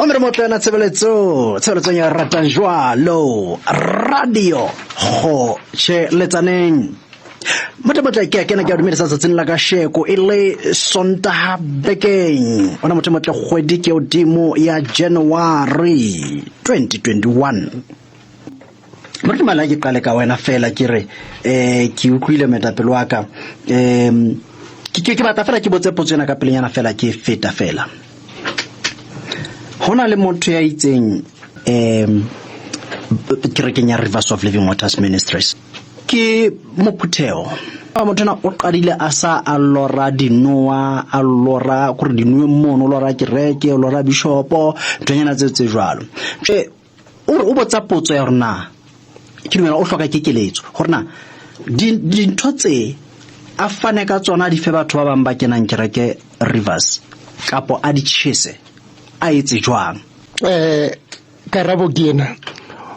Omere motlana tshebeletso ya ratang jwalo radio go letsaneng motho ke kena ke a dumedisa tsatsing la ka sheko ile Sontaha bekeng ona motho kgwedi ke odimo ya January 2021. Motho mala ke qale ka wena fela ke re ke utlwile metapelo wa ka ke batla fela ke botse potsena ka pelenyana fela ke feta fela. Hona le motho ya itseng ke re kenya Rivers of Living Waters Ministries ke mophutheo motho na o qadile a sa allora dinoa allora gore dinwe mono lora kereke lora bishopo ntonyana tse jwalo o botsa potso ya rona ke dumela o hloka kekeletso gore na dintho tse a fane ka tsona di fe batho ba bang ba kenang kereke Rivers kapo a di tshese a etse jwang karabo gena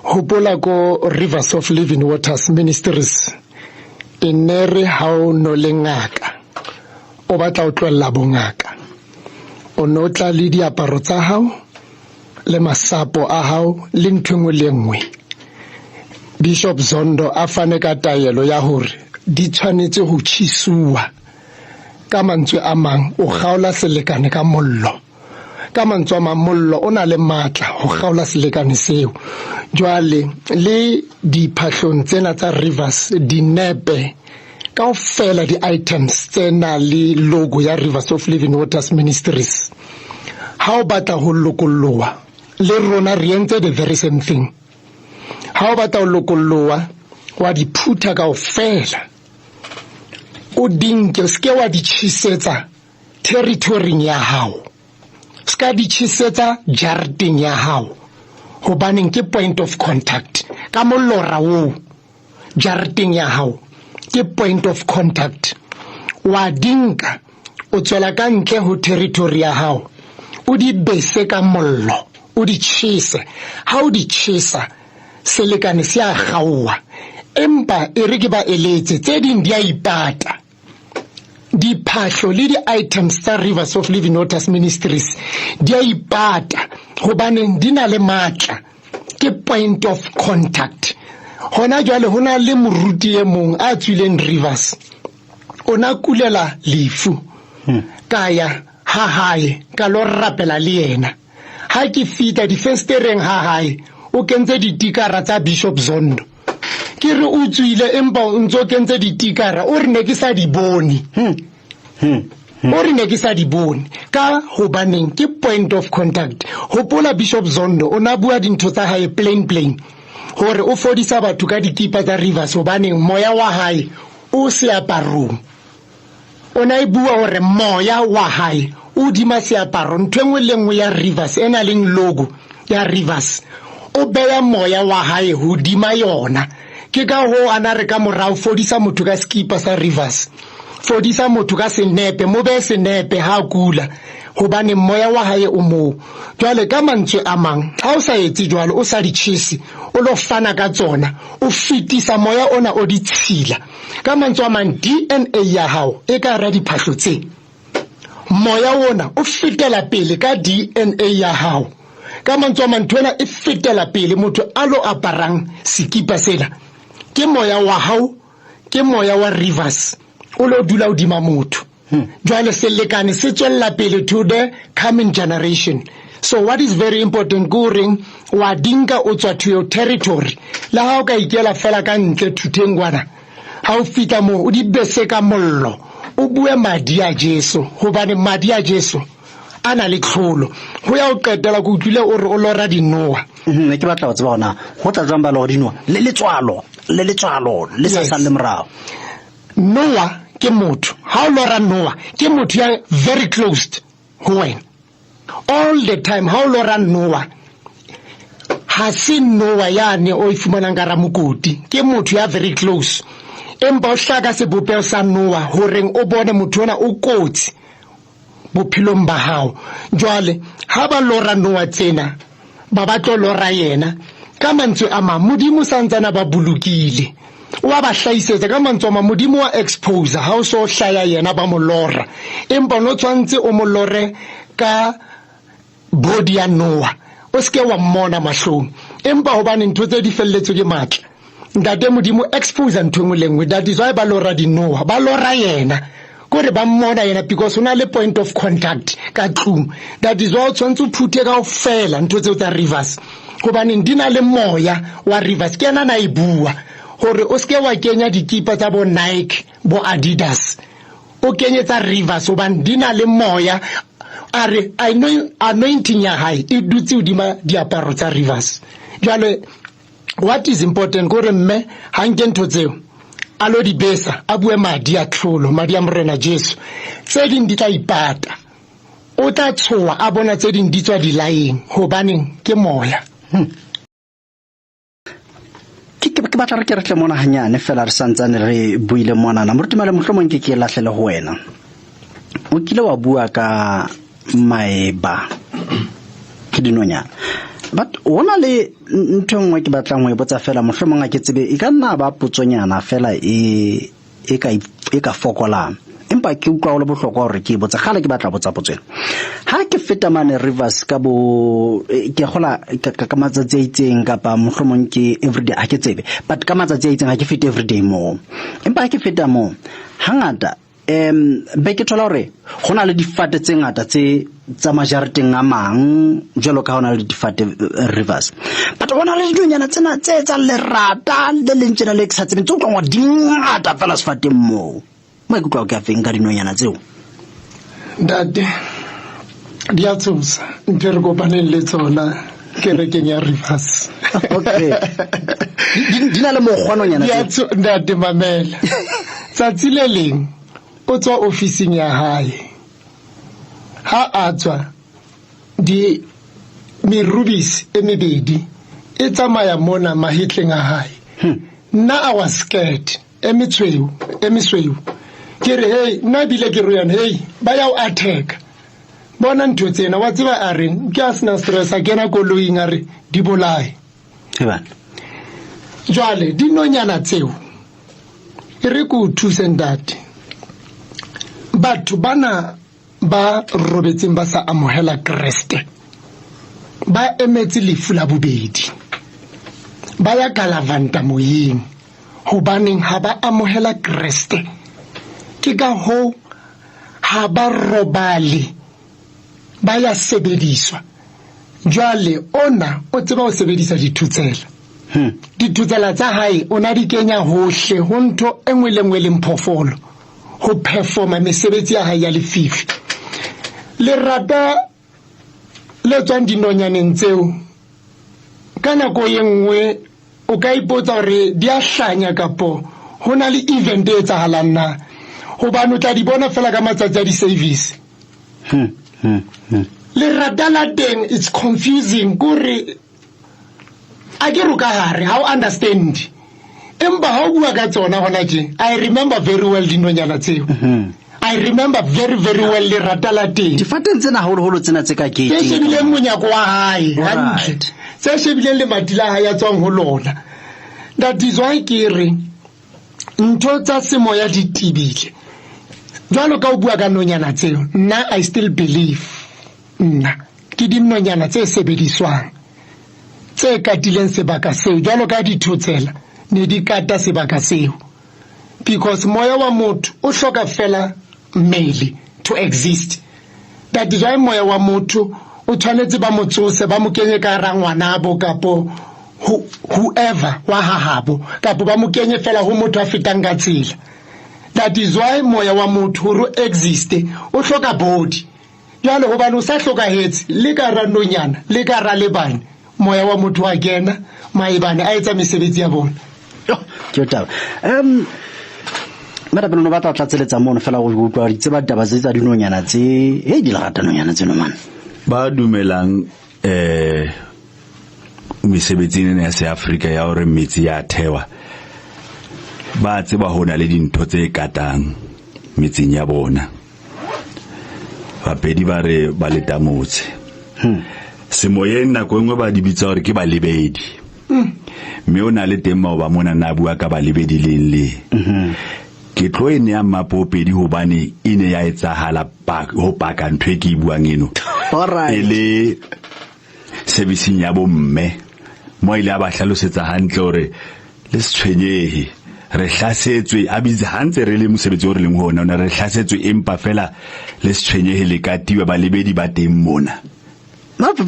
hopola ko Rivers of Living Waters Ministries inere hao no lengaka o batla o tlwella bongaka o no tla le diaparo tsa hao le masapo a hao le nthwe le nngwe Bishop Zondo a fane ka taelo ya hore di tshwanetse go tshisuwa ka mantswe a mang o gaola selekane ka mollo ka mantswe a mollo o na le matla go gaola selekane seo jwale le diphahlong tsena tsa Rivers dinepe kaofela di items tsena le logo ya Rivers of Living Waters Ministries ha o batla go lokollowa le rona re entse the very same thing ha o batla go lokollowa wa di phutha kaofela o dinke ske wa di tshisetsa territory ya hao ska di tshisetsa jareteng ya hao hobaneng ke point of contact ka mollora wo jareteng ya hao ke point of contact wa dinka o tswela ka ntle ho territory ya hao o di bese ka mollo o di tshise ha o di tshisa selekane se a gaowa empa e re ke ba eletse tse ding di a ipata diphahlo le di-items tsa Rivers of Living Waters Ministries di a ipata hobaneng di na le matla ke point of contact hona jwale hona le moruti e mong a tswileng Rivers ona kulela lefu kaya ha hae ka lo rapela le yena ha ke fita difenstereng ha hae o kentse ditikara tsa Bishop Zondo ke re o tswile empa o ntso kentse ditikara o re ne ke sa di bone o re ne ke sa di bone ka hobaneng ke point of contact hopola Bishop Zondo o na bua dintho tsa hae plain hore o fodisa batho ka dikipa tsa Rivers hobaneng moya wa hae o se aparong o na bua hore moya wa hae o dima se aparo ntwengwe lengwe ya Rivers ena leng logo ya Rivers o beya moya wa hae ho dima yona ke ka ho ana re ka morao fodisa motho ka skipa sa Rivers fodisa motho ka senepe mo be senepe ha kula hobane moya wa hae o mo jwale ka mantswe a mang ha o sa etse jwalo o sa di tshisi o lo fana ka tsona o fitisa moya ona o di tshila ka mantswe a mang DNA ya hao e ka ra diphahlo tse moya ona o fitela pele ka DNA ya hao ka mantswe a mang tsena e fitela pele motho a lo aparang sikipa sela ke moya wa hao ke moya wa Rivers o lo dula o dima motho jwale selekane se tswella pele to the coming generation. So what is very important goring wa dinka o tswa to your territory la ha o ka ikela fela ka ntle thutengwana ha o fita mo o di bese ka mollo o bue madi a Jesu hobane madi a Jesu ana le tlholo ho ya o qetela go utlwile o re o lora dinoa ne ke batla go tseba ona go tla jamba lo dinoa le letswalo le sa sa le morao Noah ke motho ha o lora Noah ke motho ya very close ho wena all the time ha o lora Noah ha se Noah yane o ifumanang ka ramokoti ke motho ya very close empa o hlaka se bopeo sa Noah horeng o bone motho ona o kotsi bophelong ba hao jwale ha ba lora Noah tsena ba batlo lora yena ka mantswe a mang modimo santsana ba bulukile wa ba hlaisetsa ka mantswe a mang modimo wa expose ha o so hlaya yena ba molora empa no tshwantse o molore ka body ya Noah o ske wa mmona mahlong empa hobane ntho tse di felletswe ke matla ntate modimo expose ntho engwe lengwe that is why ba lora di Noah ba lora yena kore ba mmona yena because una le point of contact ka tlung that is why o tshwantse o phuthe ka ofela ntho tse tsa Rivers hobane di na le moya wa Rivers ke yena na e bua gore o ske wa kenya dikipa tsa bo Nike bo Adidas o kenye tsa Rivers hobane di na le moya are I know anointing ya hae e dutse udima diaparo tsa Rivers jalo what is important gore mme ha nke ntho tseo alo di besa a bue madi a tlholo madi a morena Jesu tse ding di tla ipata o tla tshoa a bona tse ding di tswa di lying hobane ke moya ke batla re ke re tle mona hanyane fela re santsane re buile mona na morutimale mohlomong ke lahlele ho wena o kile wa bua ka maeba ke dinonyana but ona le ntho engwe ke batlang ho e botsa fela mohlomong a ke tsebe e ka nna ba potsonyana fela e ka fokolang empa ke utlwa le bohlokwa hore ke botsa gale ke batla botsa potswena ha ke feta mane Rivers ka bo ke gola ka matsatsi a itseng kapa mohlomong ke everyday a ke tsebe but ka matsatsi a itseng ha ke feta everyday mo empa ha ke feta mo hangata be ke thola hore gona le difate tse ngata tse tsa majareteng a mang jalo ka hona le difate Rivers but bona le dinonyana tsena tse tsa lerata le lentjena le eksa tsene tsotlwa di ngata fela sefateng mo mo ke tloa ke afeng ka dinonyana tseo dade di a tsosa ntse re kopaneng le tsona kerekeng ya Rivers okay di na le mogwanonyana tseo dade mamela tsatsi le leng o tswa ofising ya hae ha a tswa di merubisi e mebedi e tsamaya mona mahitleng a hae nna I was scared emisweu ke re hey nna bile ke re yana hey ba ya o attack bona ntho tsena wa tseba a reng ke a sena stress a kena koloing a re di bolae ebana jwale dinonyana tseo e re go thuse ndate batho bana ba robetseng ba sa amohela Kriste ba emetse lefu la bobedi ba ya kalavanta moyeng hobaneng ha ba amohela Kriste ke ka ho ha ba robale ba ya sebediswa jwale ona o tseba o sebedisa dithutsela dithutsela tsa hae ona di kenya hohle ho ntho engwe le engwe le mphofolo ho performa mesebetsi ya hae ya lefifi le rata le tswang dinonyaneng tseo ka nako e nngwe o ka ipotsa hore di a hlanya kapo hona le event e etsahalang na hobane o tla di bona fela ka matsatsi a di-service le rata la teng it's confusing kore a ke ro ka hare ha o understand empa ha o bua ka tsona hona tje I remember very well dinonyana tseo I remember very very well le rata la teng difateng tsena haholo tsena tse ka gate ke shebile monyako wa hae hantle tse shebile le matila ha ya tswang ho lona that is why ke re ntho tsa semoya di tibile jwalo ka o bua ka nonyana tseo nna I still believe nna ke dinonyana tse sebediswang tse katileng sebaka seo jwalo ka dithutsela ne di kata sebaka seo because moya wa motho o hloka fela mmele to exist that is why moya wa motho o tshwanetse ba motsose ba mo kenye ka rangwana bo kapo whoever wa hahabo kapo ba mo kenye fela ho motho a fetang ka tsela that is why moya wa motho ro exist o hloka body jalo hobane o sa hloka hetse le ka ranonyana le ka ra lebane moya wa motho wa kena maibane a etsa mesebetsi ya bona ke taba mara bana ba tla tlatseletsa mono fela go utlwa di tseba taba tse tsa dinonyana tse di la gatanonyana tseno man ba dumelang mesebetsing ya se Africa ya hore metsi ya thewa ba tseba hona le dintho tse katang metsing ya bona bapedi ba re ba leta motse semoyeng nako engwe ba di bitsa hore ke ba lebedi mme o na le tema ba mona na bua ka ba lebedi le ke tlo ene ya mapopedi hobane ine ya etsahala ho paka ntwe ke buang eno Alright. e le servicing ya bomme mo ile a ba hlalosetsa hantle hore le setshwenyehe re hlasetswe a bitse hantse re le mosebetsi o re leng hona re hlasetswe empa fela le setshwenyehe le katiwe ba lebedi ba teng mona. Okay,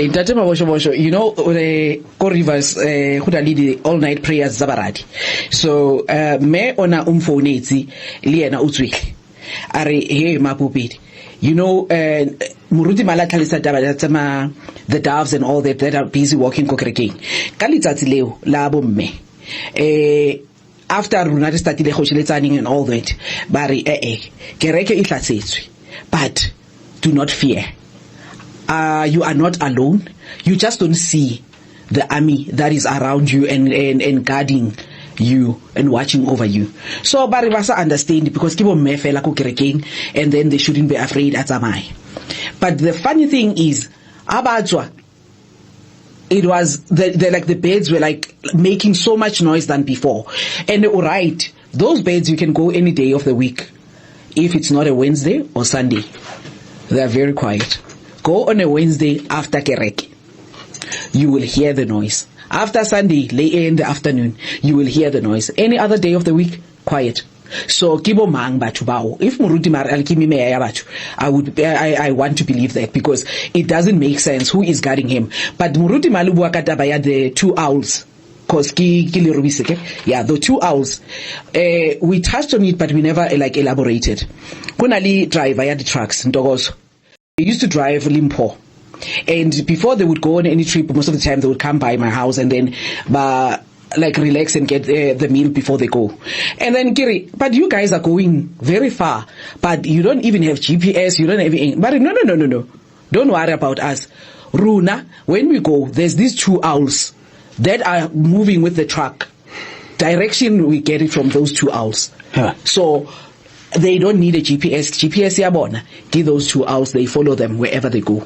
Ntate Mabosho, you know the Ko Rivers who lead all night prayers zabaradi. So me ona umfonetsi le yena utswile. Are he mapupidi. You know Muruti Malakalisa Dabatama, the doves and all that are busy walking Kokereking. Kalitati leo labo me. After Runati started the and all that, Bari Kereke itlasetswe. But do not fear. You are not alone. You just don't see the army that is around you and guarding you and watching over you. So Bari Vasa understand because kibo mefela ko kerekeng and then they shouldn't be afraid at Amai. But the funny thing is, Abajwa, it was the beds were like making so much noise than before. And alright, those beds you can go any day of the week. If it's not a Wednesday or Sunday, they are very quiet. Go on a Wednesday after Kereke. You will hear the noise. After Sunday, late in the afternoon, you will hear the noise. Any other day of the week, quiet. So kibo mang batho bao. If Muruti Mar alkimi me ya batho, I want to believe that because it doesn't make sense who is guarding him. But Muruti Malubu akatabaya the two owls. Cause yeah, the two owls. We touched on it, but we never elaborated. Kunali drive via the trucks, Ntokozo. They used to drive Limpo. And before they would go on any trip, most of the time they would come by my house and then relax and get the meal before they go. And then Kiri, but you guys are going very far, but you don't even have GPS, you don't have any, but no. Don't worry about us. Runa, when we go, there's these two owls that are moving with the truck. Direction, we get it from those two owls. Huh. So they don't need a GPS. GPS yabona. Give those two owls, they follow them wherever they go.